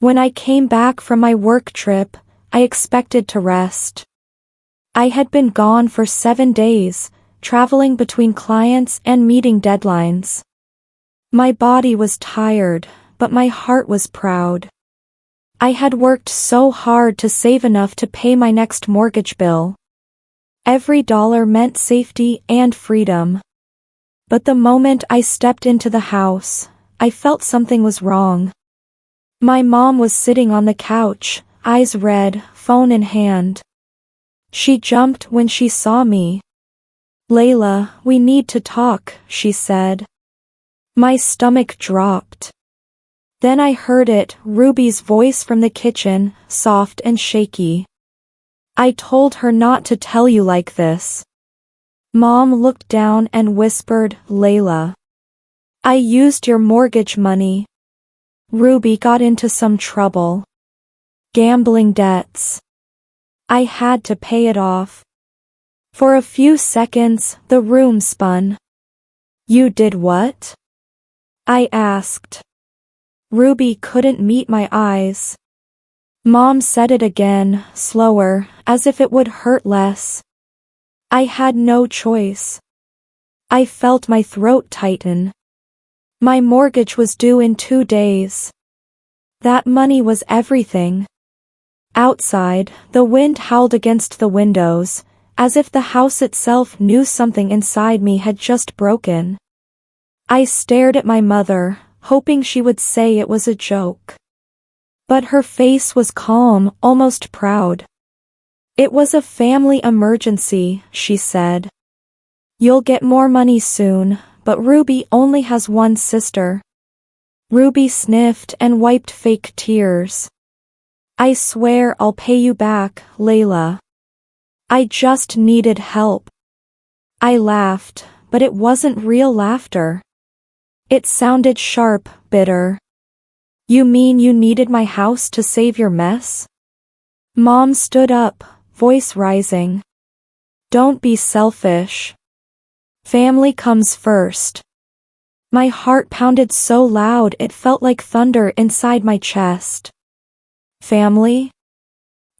When I came back from my work trip, I expected to rest. I had been gone for 7 days, traveling between clients and meeting deadlines. My body was tired, but my heart was proud. I had worked so hard to save enough to pay my next mortgage bill. Every dollar meant safety and freedom. But the moment I stepped into the house, I felt something was wrong. My mom was sitting on the couch, eyes red, phone in hand. She jumped when she saw me. "Layla, we need to talk," she said. My stomach dropped. Then I heard it, Ruby's voice from the kitchen, soft and shaky. "I told her not to tell you like this." Mom looked down and whispered, "Layla, I used your mortgage money. Ruby got into some trouble. Gambling debts. I had to pay it off." For a few seconds, the room spun. "You did what?" I asked. Ruby couldn't meet my eyes. Mom said it again, slower, as if it would hurt less. "I had no choice." I felt my throat tighten. My mortgage was due in 2 days. That money was everything. Outside, the wind howled against the windows, as if the house itself knew something inside me had just broken. I stared at my mother, hoping she would say it was a joke. But her face was calm, almost proud. "It was a family emergency," she said. "You'll get more money soon, but Ruby only has one sister." Ruby sniffed and wiped fake tears. "I swear I'll pay you back, Layla. I just needed help." I laughed, but it wasn't real laughter. It sounded sharp, bitter. "You mean you needed my house to save your mess?" Mom stood up, voice rising. "Don't be selfish. Family comes first." My heart pounded so loud it felt like thunder inside my chest. "Family?"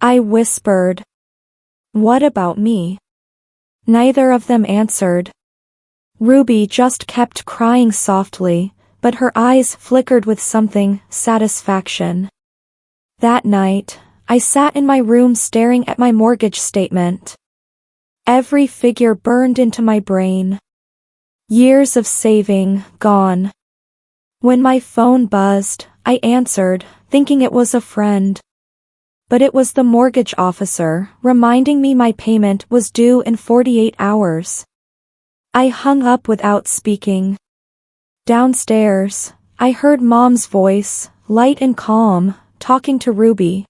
I whispered. "What about me?" Neither of them answered. Ruby just kept crying softly, but her eyes flickered with something, satisfaction. That night, I sat in my room staring at my mortgage statement. Every figure burned into my brain. Years of saving, gone. When my phone buzzed, I answered, thinking it was a friend. But it was the mortgage officer, reminding me my payment was due in 48 hours. I hung up without speaking. Downstairs, I heard Mom's voice, light and calm, talking to Ruby.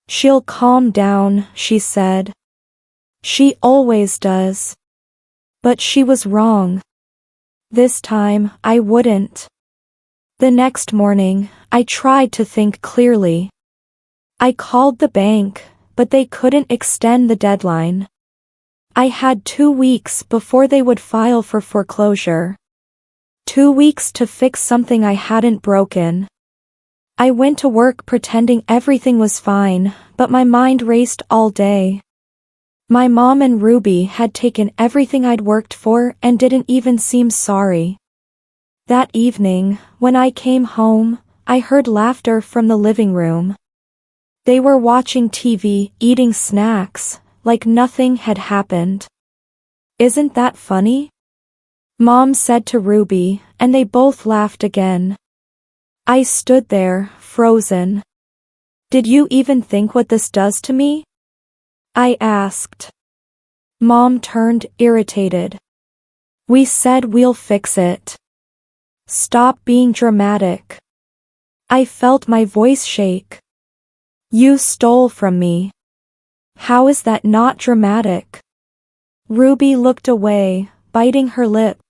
"She'll calm down," she said. "She always does." But she was wrong. This time, I wouldn't. The next morning, I tried to think clearly. I called the bank, but they couldn't extend the deadline. I had 2 weeks before they would file for foreclosure. 2 weeks to fix something I hadn't broken. I went to work pretending everything was fine, but my mind raced all day. My mom and Ruby had taken everything I'd worked for and didn't even seem sorry. That evening, when I came home, I heard laughter from the living room. They were watching TV, eating snacks, like nothing had happened. "Isn't that funny?" Mom said to Ruby, and they both laughed again. I stood there, frozen. "Did you even think what this does to me?" I asked. Mom turned, irritated. "We said we'll fix it. Stop being dramatic." I felt my voice shake. "You stole from me. How is that not dramatic?" Ruby looked away, biting her lip.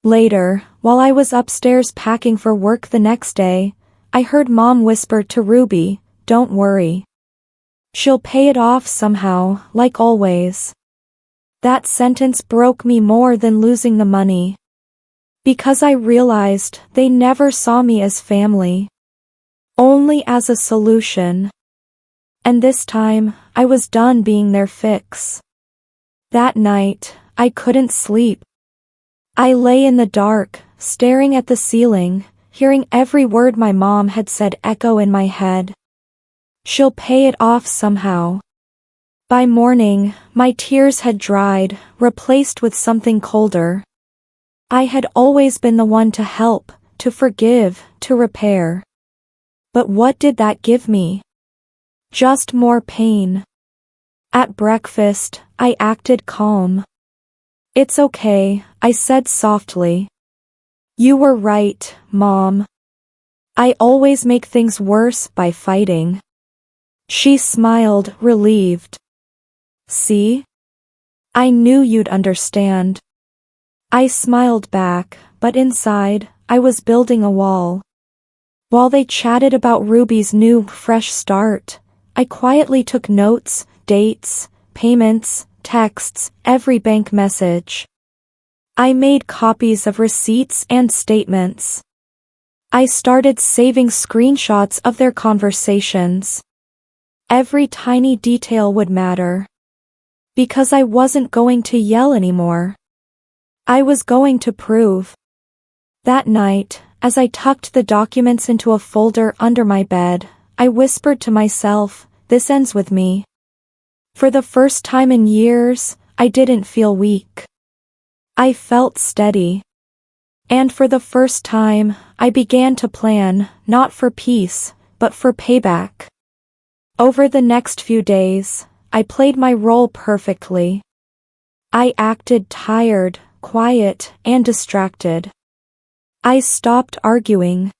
Later, while I was upstairs packing for work the next day, I heard Mom whisper to Ruby, "Don't worry. She'll pay it off somehow, like always." That sentence broke me more than losing the money. Because I realized they never saw me as family. only as a solution. And this time, I was done being their fix. That night, I couldn't sleep. I lay in the dark, staring at the ceiling, hearing every word my mom had said echo in my head. She'll pay it off somehow. By morning, my tears had dried, replaced with something colder. I had always been the one to help, to forgive, to repair. But what did that give me? Just more pain. At breakfast, I acted calm. "It's okay," I said softly. "You were right, Mom. I always make things worse by fighting." She smiled, relieved. "See? I knew you'd understand." I smiled back, but inside, I was building a wall. While they chatted about Ruby's new, fresh start, I quietly took notes, dates, payments, texts, every bank message. I made copies of receipts and statements. I started saving screenshots of their conversations. Every tiny detail would matter. Because I wasn't going to yell anymore. I was going to prove. That night, as I tucked the documents into a folder under my bed, I whispered to myself, "This ends with me." For the first time in years, I didn't feel weak. I felt steady. And for the first time, I began to plan, not for peace, but for payback. Over the next few days, I played my role perfectly. I acted tired, quiet, and distracted. I stopped arguing.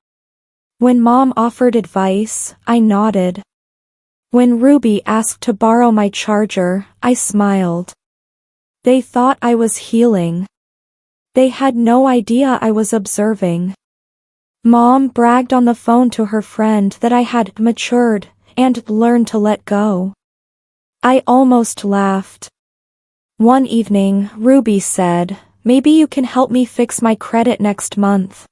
When Mom offered advice, I nodded. When Ruby asked to borrow my charger, I smiled. They thought I was healing. They had no idea I was observing. Mom bragged on the phone to her friend that I had matured and learned to let go. I almost laughed. One evening, Ruby said, "Maybe you can help me fix my credit next month."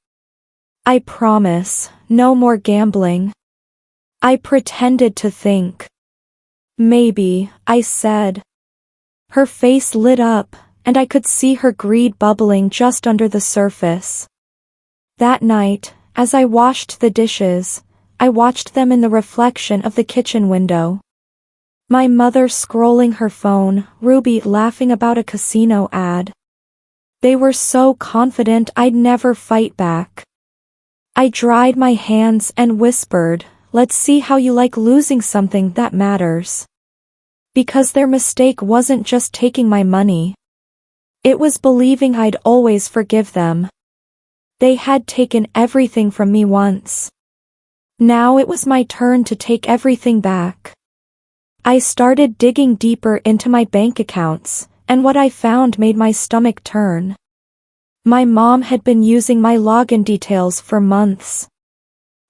I promise, no more gambling. I pretended to think. "Maybe," I said. Her face lit up, and I could see her greed bubbling just under the surface. That night, as I washed the dishes, I watched them in the reflection of the kitchen window. My mother scrolling her phone, Ruby laughing about a casino ad. They were so confident I'd never fight back. I dried my hands and whispered, "Let's see how you like losing something that matters." Because their mistake wasn't just taking my money. It was believing I'd always forgive them. They had taken everything from me once. Now it was my turn to take everything back. I started digging deeper into my bank accounts, and what I found made my stomach turn. My mom had been using my login details for months.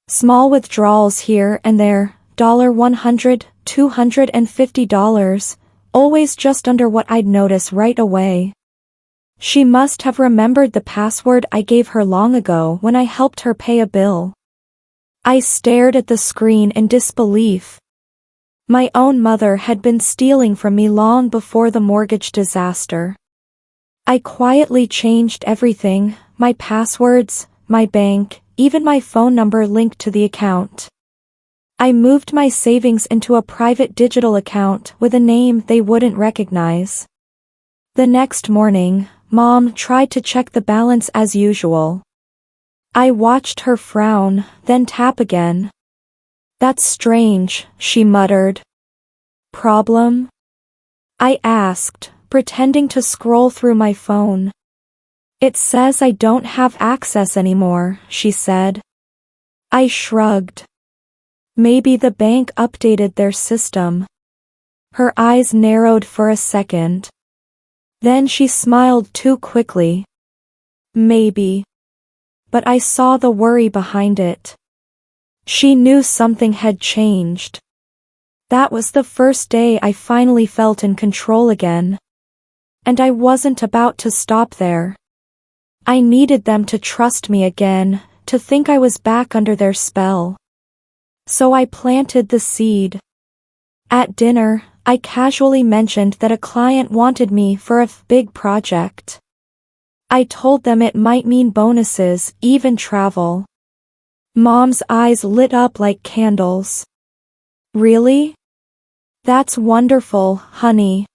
Small withdrawals here and there, $100, $250, always just under what I'd notice right away. She must have remembered the password I gave her long ago when I helped her pay a bill. I stared at the screen in disbelief. My own mother had been stealing from me long before the mortgage disaster. I quietly changed everything, my passwords, my bank, even my phone number linked to the account. I moved my savings into a private digital account with a name they wouldn't recognize. The next morning, Mom tried to check the balance as usual. I watched her frown, then tap again. "That's strange," she muttered. "Problem?" I asked, pretending to scroll through my phone. "It says I don't have access anymore," she said. I shrugged. Maybe the bank updated their system. Her eyes narrowed for a second. Then she smiled too quickly. Maybe. But I saw the worry behind it. She knew something had changed. That was the first day I finally felt in control again. And I wasn't about to stop there. I needed them to trust me again, to think I was back under their spell. So I planted the seed. At dinner, I casually mentioned that a client wanted me for a big project. I told them it might mean bonuses, even travel. Mom's eyes lit up like candles. Really? That's wonderful, honey.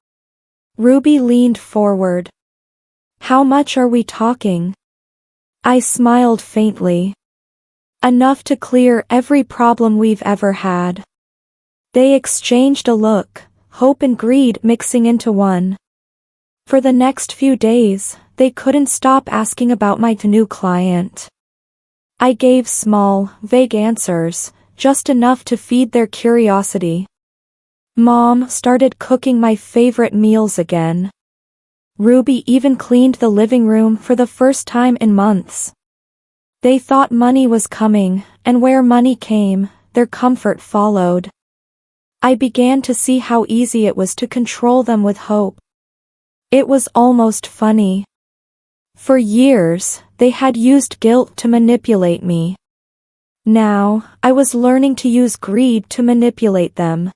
Ruby leaned forward. How much are we talking? I smiled faintly. Enough to clear every problem we've ever had. They exchanged a look, hope and greed mixing into one. For the next few days, they couldn't stop asking about my new client. I gave small, vague answers, just enough to feed their curiosity. Mom started cooking my favorite meals again. Ruby even cleaned the living room for the first time in months. They thought money was coming, and where money came, their comfort followed. I began to see how easy it was to control them with hope. It was almost funny. For years, they had used guilt to manipulate me. Now, I was learning to use greed to manipulate them.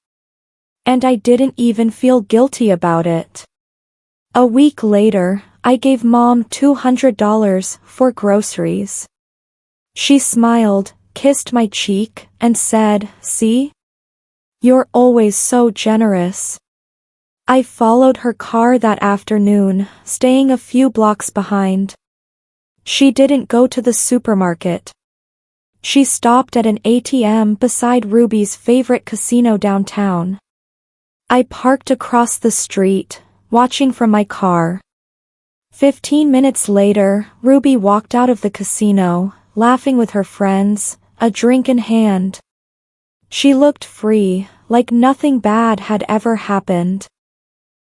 And I didn't even feel guilty about it. A week later, I gave Mom $200 for groceries. She smiled, kissed my cheek, and said, "See? You're always so generous." I followed her car that afternoon, staying a few blocks behind. She didn't go to the supermarket. She stopped at an ATM beside Ruby's favorite casino downtown. I parked across the street, watching from my car. 15 minutes later, Ruby walked out of the casino, laughing with her friends, a drink in hand. She looked free, like nothing bad had ever happened.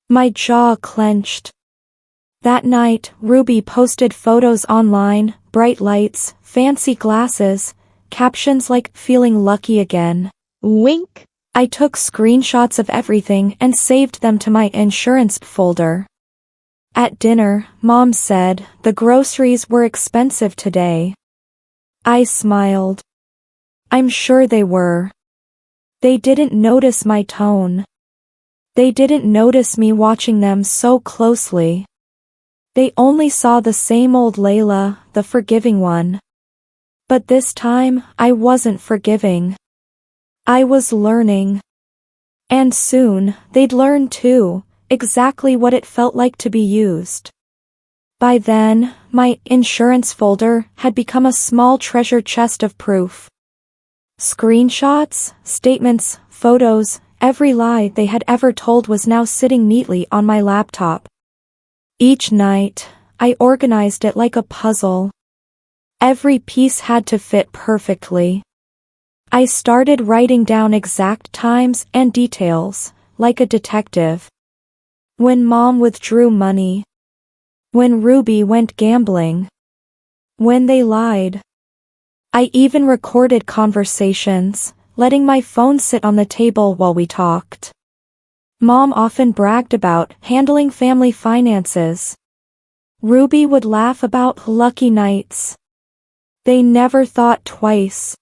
My jaw clenched. That night, Ruby posted photos online, bright lights, fancy glasses, captions like "feeling lucky again." Wink. I took screenshots of everything and saved them to my insurance folder. At dinner, Mom said, "The groceries were expensive today." I smiled. I'm sure they were. They didn't notice my tone. They didn't notice me watching them so closely. They only saw the same old Layla, the forgiving one. But this time, I wasn't forgiving. I was learning. And soon, they'd learn too, exactly what it felt like to be used. By then, my insurance folder had become a small treasure chest of proof. Screenshots, statements, photos, every lie they had ever told was now sitting neatly on my laptop. Each night, I organized it like a puzzle. Every piece had to fit perfectly. I started writing down exact times and details, like a detective. When Mom withdrew money. When Ruby went gambling. When they lied. I even recorded conversations, letting my phone sit on the table while we talked. Mom often bragged about handling family finances. Ruby would laugh about lucky nights. They never thought twice.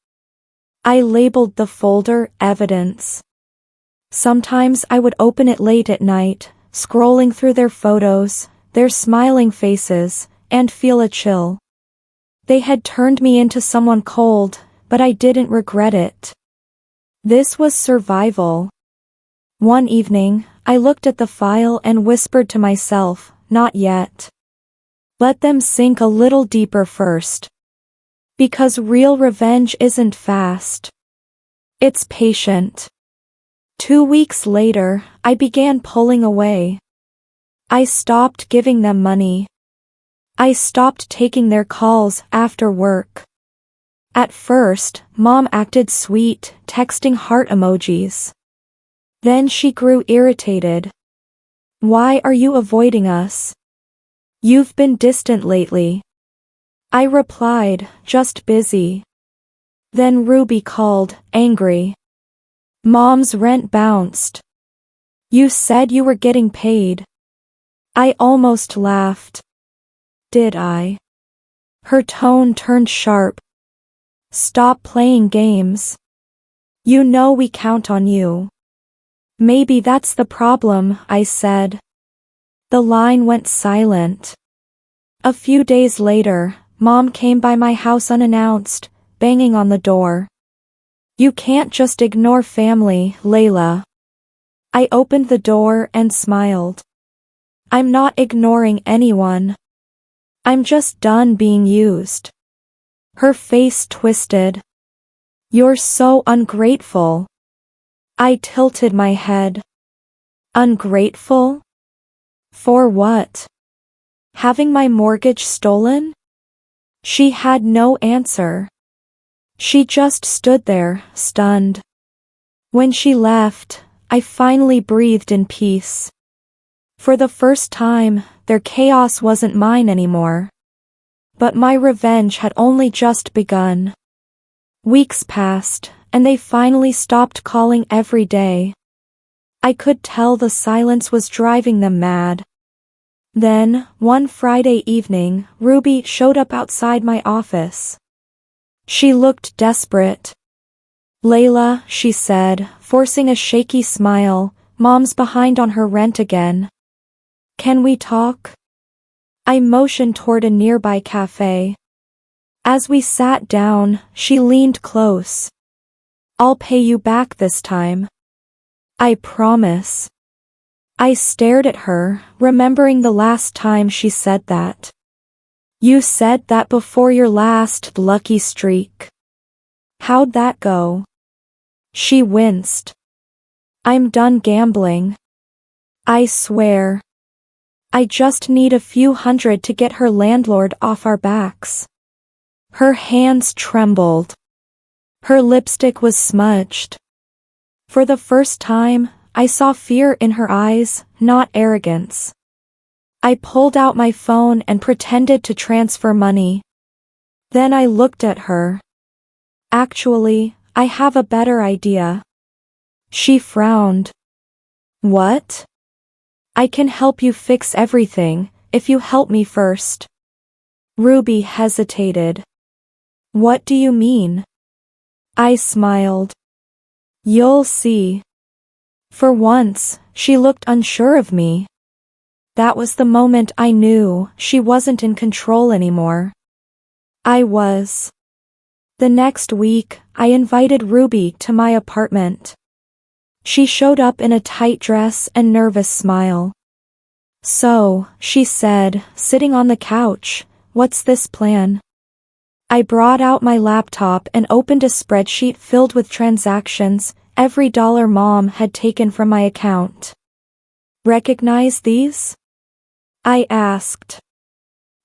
I labeled the folder evidence. Sometimes I would open it late at night, scrolling through their photos, their smiling faces, and feel a chill. They had turned me into someone cold, but I didn't regret it. This was survival. One evening, I looked at the file and whispered to myself, "Not yet. Let them sink a little deeper first." Because real revenge isn't fast. It's patient. 2 weeks later, I began pulling away. I stopped giving them money. I stopped taking their calls after work. At first, Mom acted sweet, texting heart emojis. Then she grew irritated. "Why are you avoiding us? You've been distant lately." I replied, "Just busy." Then Ruby called, angry. "Mom's rent bounced. You said you were getting paid." I almost laughed. Did I? Her tone turned sharp. "Stop playing games. You know we count on you. Maybe that's the problem, I said. The line went silent. A few days later, Mom came by my house unannounced, banging on the door. You can't just ignore family, Layla. I opened the door and smiled. I'm not ignoring anyone. I'm just done being used. Her face twisted. You're so ungrateful. I tilted my head. Ungrateful? For what? Having my mortgage stolen? She had no answer. She just stood there, stunned. When she left, I finally breathed in peace. For the first time, their chaos wasn't mine anymore. But my revenge had only just begun. Weeks passed, and they finally stopped calling every day. I could tell the silence was driving them mad. Then, one Friday evening, Ruby showed up outside my office. She looked desperate. Layla, she said, forcing a shaky smile, Mom's behind on her rent again. Can we talk? I motioned toward a nearby cafe. As we sat down, she leaned close. I'll pay you back this time. I promise. I stared at her, remembering the last time she said that. You said that before your last lucky streak. How'd that go? She winced. I'm done gambling. I swear. I just need a few hundred to get her landlord off our backs. Her hands trembled. Her lipstick was smudged. For the first time, I saw fear in her eyes, not arrogance. I pulled out my phone and pretended to transfer money. Then I looked at her. Actually, I have a better idea. She frowned. What? I can help you fix everything, if you help me first. Ruby hesitated. What do you mean? I smiled. You'll see. For once, she looked unsure of me. That was the moment I knew she wasn't in control anymore. I was. The next week, I invited Ruby to my apartment. She showed up in a tight dress and nervous smile. So, she said, sitting on the couch, what's this plan? I brought out my laptop and opened a spreadsheet filled with transactions, every dollar Mom had taken from my account. Recognize these? I asked.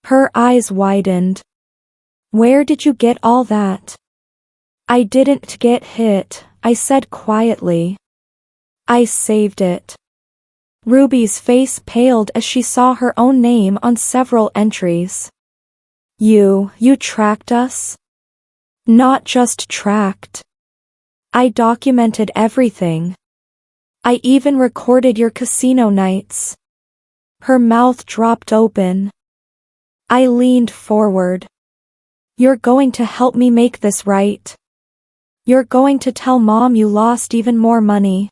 Her eyes widened. Where did you get all that? I didn't get hit, I said quietly. I saved it. Ruby's face paled as she saw her own name on several entries. You tracked us? Not just tracked. I documented everything. I even recorded your casino nights. Her mouth dropped open. I leaned forward. You're going to help me make this right. You're going to tell Mom you lost even more money.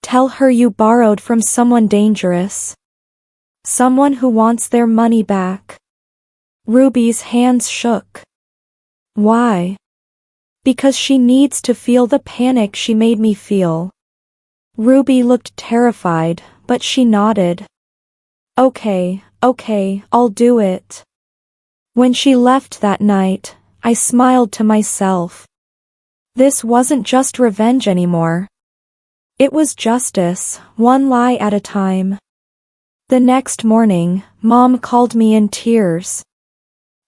Tell her you borrowed from someone dangerous. Someone who wants their money back. Ruby's hands shook. Why? Because she needs to feel the panic she made me feel. Ruby looked terrified, but she nodded. Okay, I'll do it. When she left that night, I smiled to myself. This wasn't just revenge anymore. It was justice, one lie at a time. The next morning, Mom called me in tears.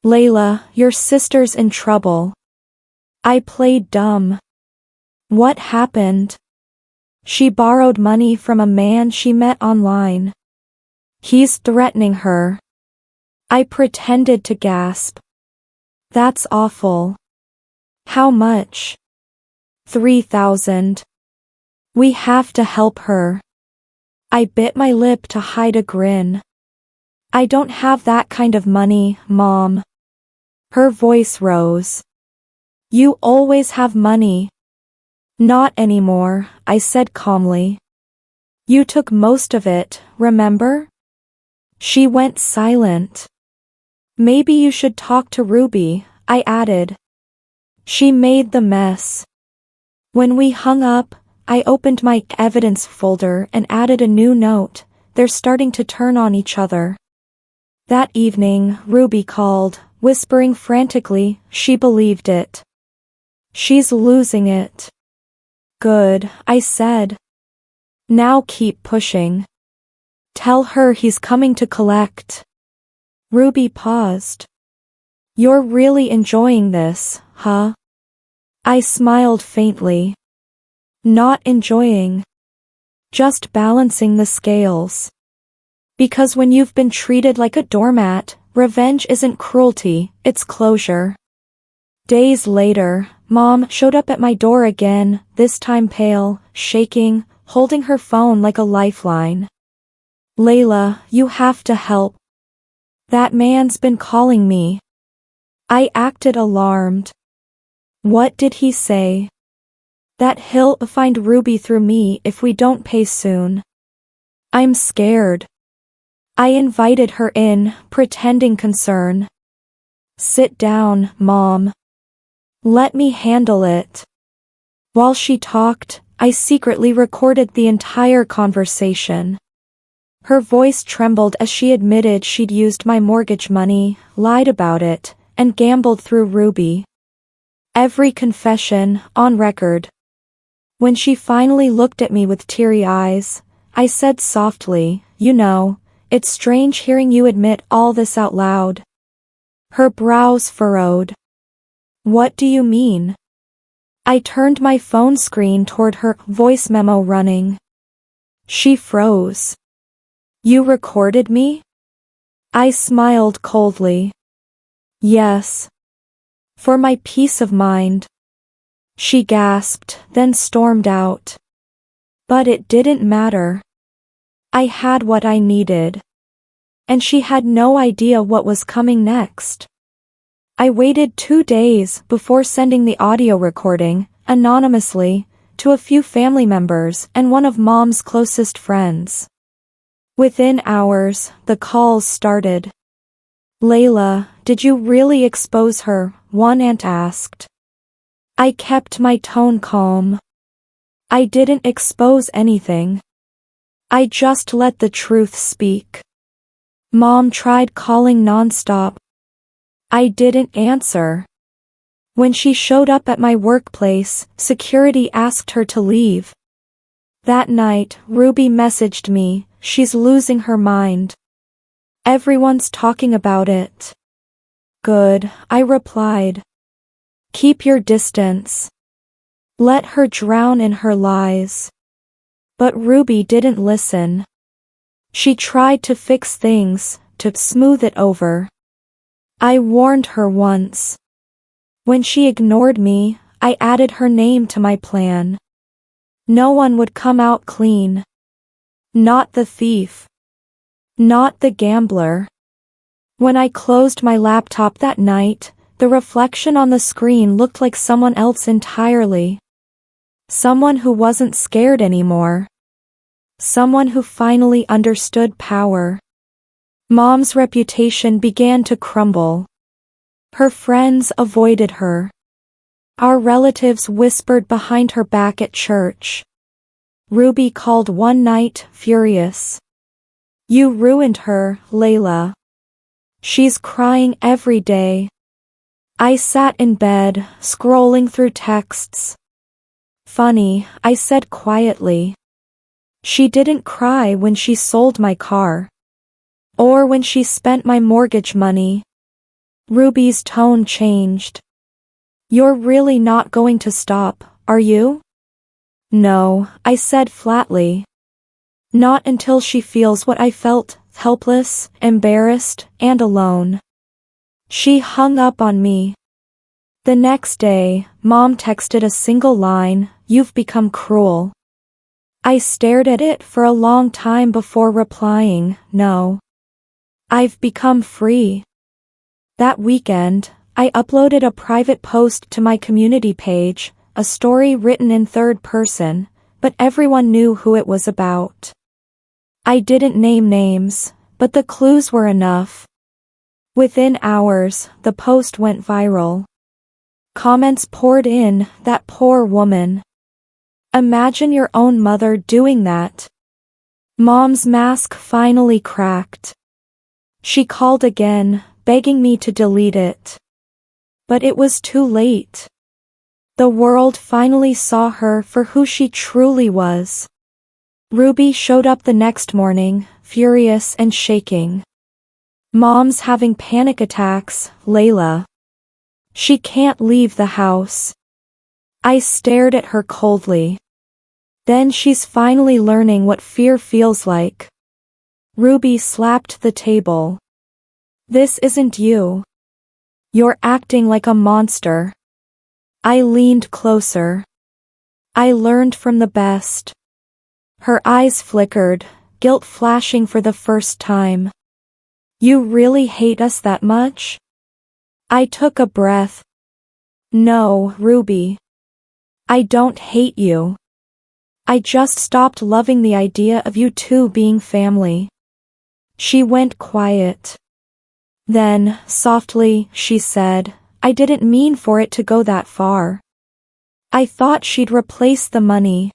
Layla, your sister's in trouble. I played dumb. What happened? She borrowed money from a man she met online. He's threatening her. I pretended to gasp. That's awful. How much? 3,000. We have to help her. I bit my lip to hide a grin. I don't have that kind of money, Mom. Her voice rose. You always have money. Not anymore, I said calmly. You took most of it, remember? She went silent. Maybe you should talk to Ruby, I added. She made the mess. When we hung up, I opened my evidence folder and added a new note. They're starting to turn on each other. That evening, Ruby called, whispering frantically, she believed it. She's losing it. Good, I said. Now keep pushing. Tell her he's coming to collect. Ruby paused. You're really enjoying this, huh? I smiled faintly. Not enjoying. Just balancing the scales. Because when you've been treated like a doormat, revenge isn't cruelty, it's closure. Days later, Mom showed up at my door again, this time pale, shaking, holding her phone like a lifeline. Layla, you have to help. That man's been calling me. I acted alarmed. What did he say? That he'll find Ruby through me if we don't pay soon. I'm scared. I invited her in, pretending concern. Sit down, Mom. Let me handle it. While she talked, I secretly recorded the entire conversation. Her voice trembled as she admitted she'd used my mortgage money, lied about it, and gambled through Ruby. Every confession, on record. When she finally looked at me with teary eyes, I said softly, you know, it's strange hearing you admit all this out loud. Her brows furrowed. What do you mean? I turned my phone screen toward her, voice memo running. She froze. You recorded me? I smiled coldly. Yes. For my peace of mind. She gasped, then stormed out. But it didn't matter. I had what I needed. And she had no idea what was coming next. I waited 2 days before sending the audio recording, anonymously, to a few family members and one of Mom's closest friends. Within hours, the calls started. Layla, did you really expose her? One aunt asked. I kept my tone calm. I didn't expose anything. I just let the truth speak. Mom tried calling nonstop. I didn't answer. When she showed up at my workplace, security asked her to leave. That night, Ruby messaged me, she's losing her mind. Everyone's talking about it. Good, I replied. Keep your distance. Let her drown in her lies. But Ruby didn't listen. She tried to fix things, to smooth it over. I warned her once. When she ignored me, I added her name to my plan. No one would come out clean. Not the thief. Not the gambler. When I closed my laptop that night, the reflection on the screen looked like someone else entirely. Someone who wasn't scared anymore. Someone who finally understood power. Mom's reputation began to crumble. Her friends avoided her. Our relatives whispered behind her back at church. Ruby called one night, furious. You ruined her, Layla. She's crying every day. I sat in bed, scrolling through texts. Funny, I said quietly. She didn't cry when she sold my car. Or when she spent my mortgage money. Ruby's tone changed. You're really not going to stop, are you? No, I said flatly. Not until she feels what I felt, helpless, embarrassed, and alone. She hung up on me. The next day, Mom texted a single line, "You've become cruel." I stared at it for a long time before replying, "No. I've become free." That weekend, I uploaded a private post to my community page, a story written in third person, but everyone knew who it was about. I didn't name names, but the clues were enough. Within hours, the post went viral. Comments poured in, "That poor woman. Imagine your own mother doing that." Mom's mask finally cracked. She called again, begging me to delete it. But it was too late. The world finally saw her for who she truly was. Ruby showed up the next morning, furious and shaking. "Mom's having panic attacks, Layla. She can't leave the house." I stared at her coldly. "Then she's finally learning what fear feels like." Ruby slapped the table. "This isn't you. You're acting like a monster." I leaned closer. "I learned from the best." Her eyes flickered, guilt flashing for the first time. "You really hate us that much?" I took a breath. "No, Ruby. I don't hate you. I just stopped loving the idea of you two being family." She went quiet. Then, softly, she said, "I didn't mean for it to go that far. I thought she'd replace the money."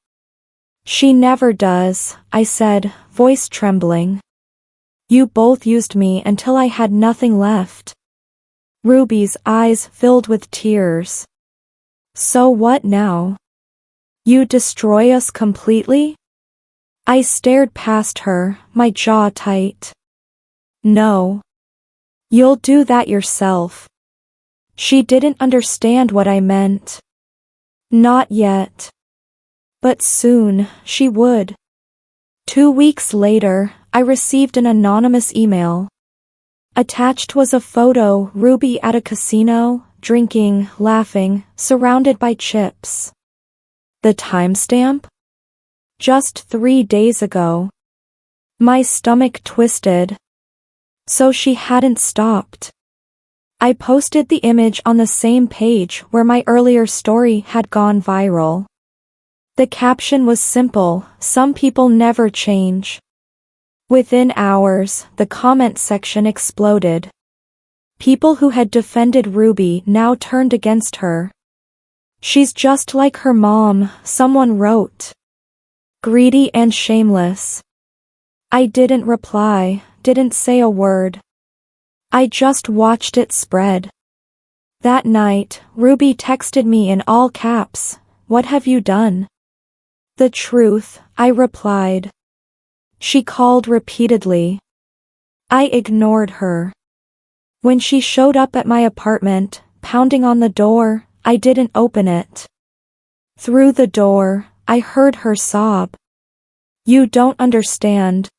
"She never does," I said, voice trembling. "You both used me until I had nothing left." Ruby's eyes filled with tears. "So what now? You destroy us completely?" I stared past her, my jaw tight. "No. You'll do that yourself." She didn't understand what I meant. Not yet. But soon, she would. 2 weeks later, I received an anonymous email. Attached was a photo, Ruby at a casino, drinking, laughing, surrounded by chips. The timestamp? Just 3 days ago. My stomach twisted. So she hadn't stopped. I posted the image on the same page where my earlier story had gone viral. The caption was simple, "Some people never change." Within hours, the comment section exploded. People who had defended Ruby now turned against her. "She's just like her mom," someone wrote. "Greedy and shameless." I didn't reply, didn't say a word. I just watched it spread. That night, Ruby texted me in all caps, "What have you done?" "The truth," I replied. She called repeatedly. I ignored her. When she showed up at my apartment, pounding on the door, I didn't open it. Through the door, I heard her sob. "You don't understand.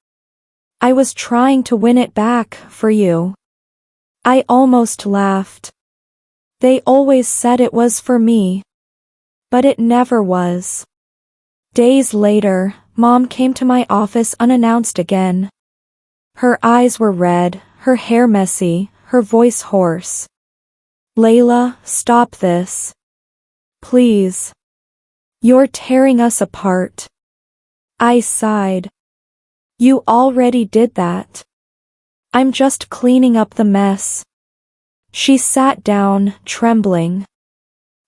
I was trying to win it back for you." I almost laughed. They always said it was for me. But it never was. Days later, Mom came to my office unannounced again. Her eyes were red, her hair messy, her voice hoarse. "Layla, stop this. Please. You're tearing us apart." I sighed. "You already did that. I'm just cleaning up the mess." She sat down, trembling.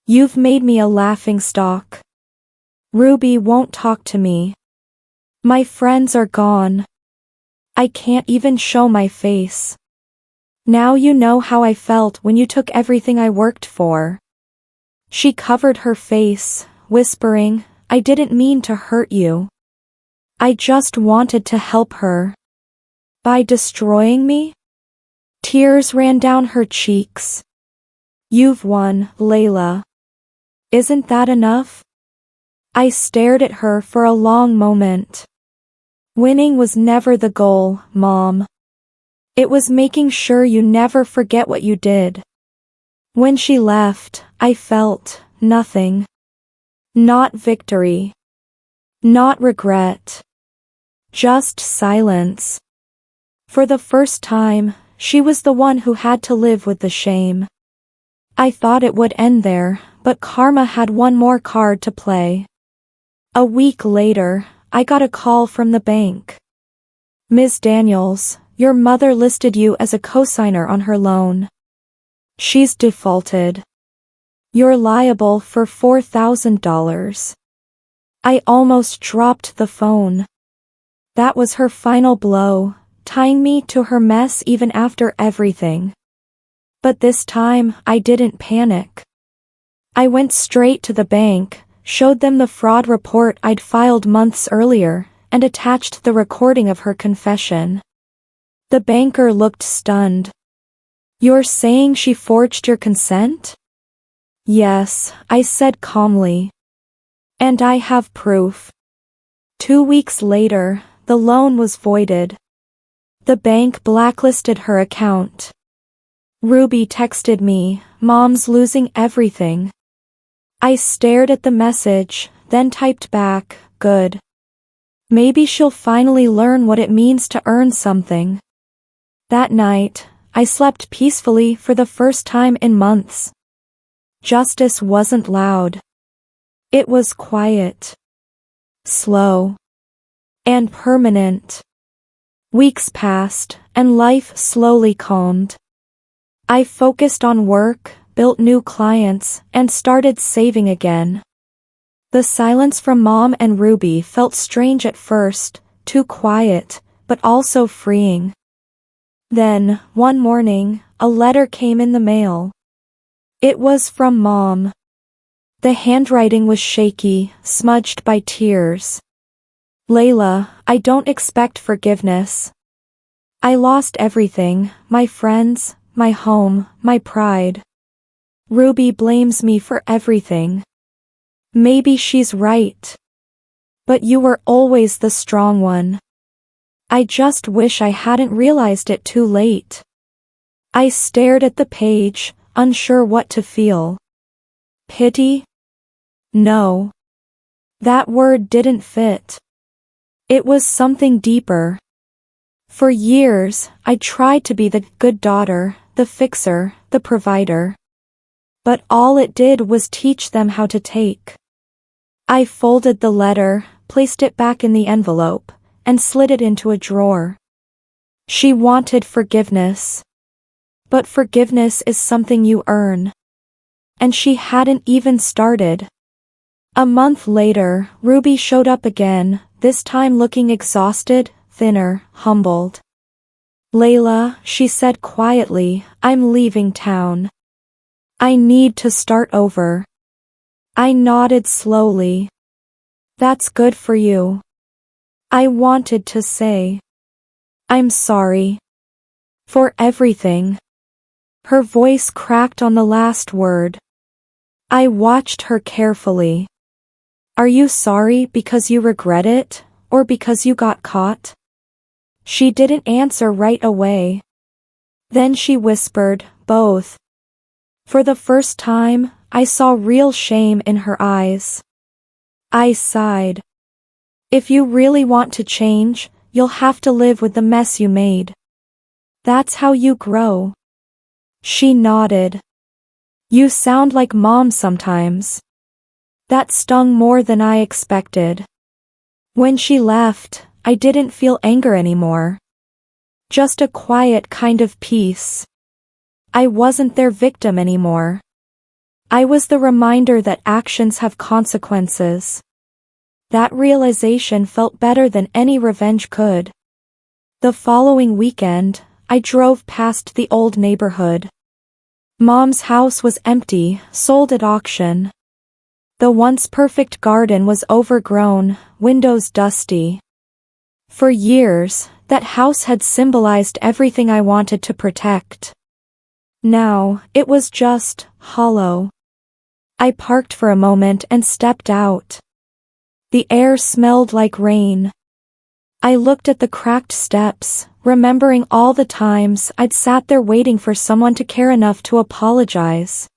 "You've made me a laughingstock. Ruby won't talk to me. My friends are gone. I can't even show my face. Now you know how I felt when you took everything I worked for." She covered her face, whispering, "I didn't mean to hurt you. I just wanted to help her." By destroying me? Tears ran down her cheeks. "You've won, Layla. Isn't that enough?" I stared at her for a long moment. "Winning was never the goal, Mom. It was making sure you never forget what you did." When she left, I felt nothing. Not victory. Not regret. Just silence. For the first time, she was the one who had to live with the shame. I thought it would end there, but karma had one more card to play. A week later, I got a call from the bank. "Ms. Daniels, your mother listed you as a cosigner on her loan. She's defaulted. You're liable for $4,000. I almost dropped the phone. That was her final blow, tying me to her mess even after everything. But this time, I didn't panic. I went straight to the bank, showed them the fraud report I'd filed months earlier, and attached the recording of her confession. The banker looked stunned. "You're saying she forged your consent?" "Yes," I said calmly. "And I have proof." 2 weeks later, the loan was voided. The bank blacklisted her account. Ruby texted me, "Mom's losing everything." I stared at the message, then typed back, "Good. Maybe she'll finally learn what it means to earn something." That night, I slept peacefully for the first time in months. Justice wasn't loud. It was quiet, slow, and permanent. Weeks passed, and life slowly calmed. I focused on work, built new clients, and started saving again. The silence from Mom and Ruby felt strange at first, too quiet, but also freeing. Then, one morning, a letter came in the mail. It was from Mom. The handwriting was shaky, smudged by tears. "Layla, I don't expect forgiveness. I lost everything, my friends, my home, my pride. Ruby blames me for everything. Maybe she's right. But you were always the strong one. I just wish I hadn't realized it too late." I stared at the page, unsure what to feel. Pity? No. That word didn't fit. It was something deeper. For years, I tried to be the good daughter, the fixer, the provider. But all it did was teach them how to take. I folded the letter, placed it back in the envelope, and slid it into a drawer. She wanted forgiveness. But forgiveness is something you earn. And she hadn't even started. A month later, Ruby showed up again, this time looking exhausted, thinner, humbled. "Layla," she said quietly, "I'm leaving town. I need to start over." I nodded slowly. "That's good for you." I wanted to say, "I'm sorry. For everything." Her voice cracked on the last word. I watched her carefully. "Are you sorry because you regret it, or because you got caught?" She didn't answer right away. Then she whispered, "Both." For the first time, I saw real shame in her eyes. I sighed. "If you really want to change, you'll have to live with the mess you made. That's how you grow." She nodded. "You sound like Mom sometimes." That stung more than I expected. When she left, I didn't feel anger anymore. Just a quiet kind of peace. I wasn't their victim anymore. I was the reminder that actions have consequences. That realization felt better than any revenge could. The following weekend, I drove past the old neighborhood. Mom's house was empty, sold at auction. The once perfect garden was overgrown, windows dusty. For years, that house had symbolized everything I wanted to protect. Now, it was just hollow. I parked for a moment and stepped out. The air smelled like rain. I looked at the cracked steps, remembering all the times I'd sat there waiting for someone to care enough to apologize.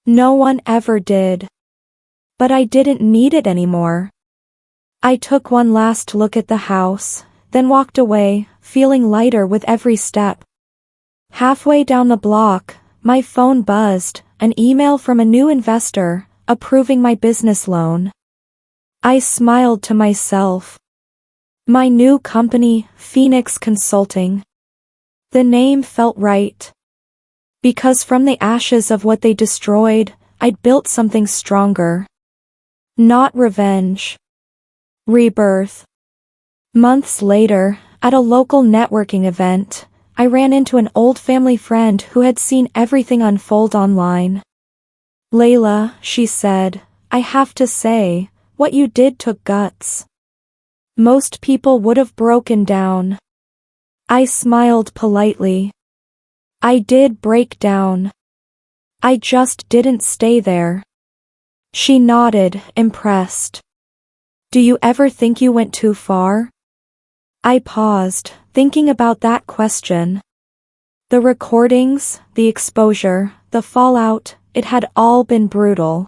No one ever did. But I didn't need it anymore. I took one last look at the house, then walked away, feeling lighter with every step. Halfway down the block, my phone buzzed, an email from a new investor, approving my business loan. I smiled to myself. My new company, Phoenix Consulting. The name felt right. Because from the ashes of what they destroyed, I'd built something stronger. Not revenge. Rebirth. Months later, at a local networking event, I ran into an old family friend who had seen everything unfold online. "Layla," she said, "I have to say, what you did took guts. Most people would have broken down." I smiled politely. I did break down. I just didn't stay there. She nodded, impressed. "Do you ever think you went too far?" I paused, thinking about that question. The recordings, the exposure, the fallout, it had all been brutal.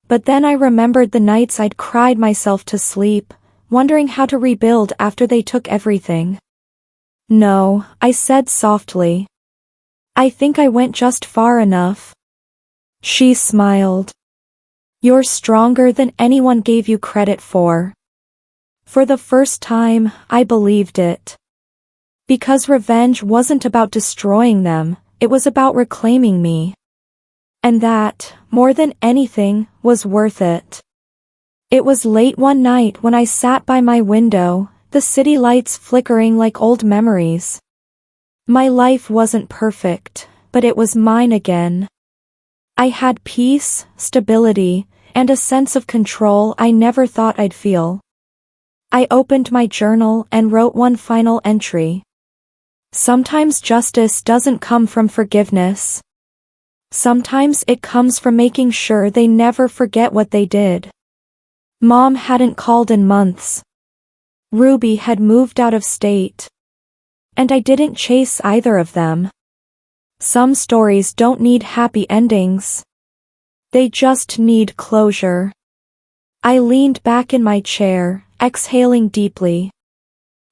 But then I remembered the nights I'd cried myself to sleep, wondering how to rebuild after they took everything. "No," I said softly. "I think I went just far enough." She smiled. "You're stronger than anyone gave you credit for." For the first time, I believed it. Because revenge wasn't about destroying them, it was about reclaiming me. And that, more than anything, was worth it. It was late one night when I sat by my window, the city lights flickering like old memories. My life wasn't perfect, but it was mine again. I had peace, stability, and a sense of control I never thought I'd feel. I opened my journal and wrote one final entry. Sometimes justice doesn't come from forgiveness. Sometimes it comes from making sure they never forget what they did. Mom hadn't called in months. Ruby had moved out of state. And I didn't chase either of them. Some stories don't need happy endings. They just need closure. I leaned back in my chair, exhaling deeply.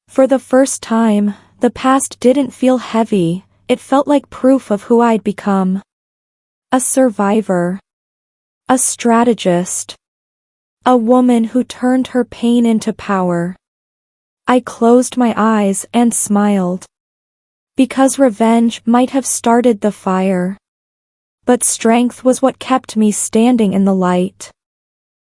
For the first time, the past didn't feel heavy, it felt like proof of who I'd become. A survivor. A strategist. A woman who turned her pain into power. I closed my eyes and smiled. Because revenge might have started the fire. But strength was what kept me standing in the light.